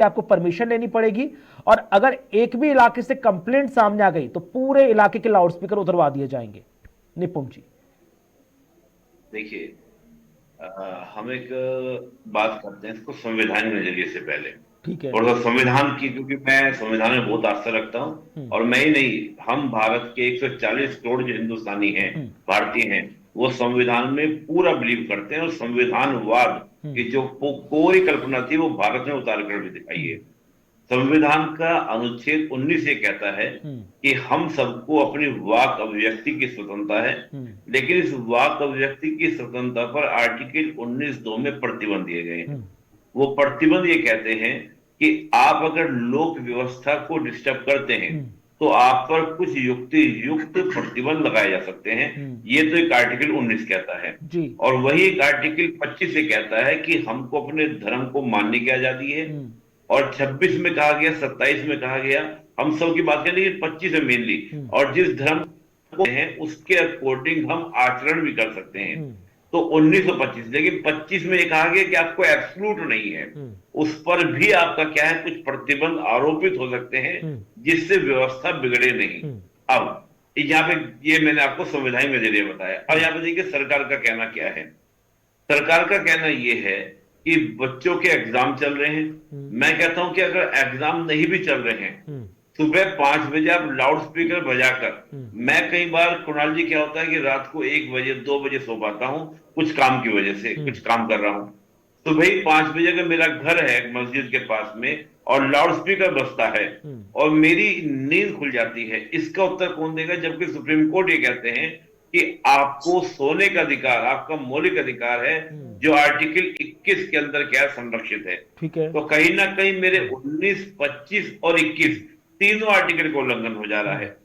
आपको परमिशन लेनी पड़ेगी, और अगर एक भी इलाके से कंप्लेंट सामने आ गई तो पूरे इलाके के लाउडस्पीकर उधरवा दिए जाएंगे। निपुण जी। देखिए, हम एक बात करते हैं इसको संवैधानिक नजरिए से पहले। ठीक है। और संविधान की, क्योंकि मैं संविधान में बहुत आस्था रखता हूँ, हम्म। और मैं ही नहीं, हम भारत के 140 करोड़ जो हिंदुस्तानी हैं, हम्म। भारतीय हैं, वो संविधान में पूरा बिलीव करते हैं, और संविधानवाद हम्म। की जो कोरी कल्पना थी वो भारत ने उतार कर भी दिखाई हम्म। है। संविधान का अनुच्छेद 19 ये कहता है हम्म। कि हम सबको अपनी वाक अभिव्यक्ति की स्वतंत्रता है, हम्म। लेकिन इस वाक अभिव्यक्ति की स्वतंत्रता पर आर्टिकल 19(2) में प्रतिबंध दिए गए हैं। हम्म। वो प्रतिबंध ये कहते हैं कि आप अगर लोक व्यवस्था को डिस्टर्ब करते हैं हम्म। तो आप पर कुछ युक्ति युक्त प्रतिबंध लगाए जा सकते हैं। हम्म। ये तो एक आर्टिकल 19 कहता है। जी। और वही एक आर्टिकल 25 से कहता है कि हमको अपने धर्म को मानने की आजादी है। हम्म। और 26 में कहा गया, 27 में कहा गया, हम सब की बात करें, लेकिन 25 है मेनली। हम्म। और जिस धर्म को है उसके अकॉर्डिंग हम आचरण भी कर सकते हैं। हम्म। तो 1925, लेकिन 25 में ये कहा गया कि आपको एब्सोल्यूट नहीं है, हम्म। उस पर भी आपका क्या है, कुछ प्रतिबंध आरोपित हो सकते हैं हम्म। जिससे व्यवस्था बिगड़े नहीं। हम्म। अब यहाँ पे ये मैंने आपको संविधान में जरिए बताया। और यहाँ पे देखिए सरकार का कहना क्या है। सरकार का कहना यह है कि बच्चों के एग्जाम चल रहे हैं। मैं कहता हूं कि अगर एग्जाम नहीं भी चल रहे हैं, हम्म। सुबह 5 बजे आप लाउड स्पीकर बजाकर, हम्म। मैं कई बार, कुणाल जी, क्या होता है कि रात को 1 बजे 2 बजे सो पाता हूं, कुछ काम की वजह से, कुछ काम कर रहा हूं। सुबह ही 5 बजे अगर मेरा घर है मस्जिद के पास में और लाउड स्पीकर बजता है और मेरी नींद खुल जाती है, इसका उत्तर कौन देगा? जबकि सुप्रीम कोर्ट ये कहते हैं कि आपको सोने का अधिकार आपका मौलिक अधिकार है, जो आर्टिकल 21 के अंदर क्या संरक्षित है। ठीक है। तो कहीं ना कहीं मेरे 19, 25 और 21 तीनों आर्टिकल का उल्लंघन हो जा रहा है।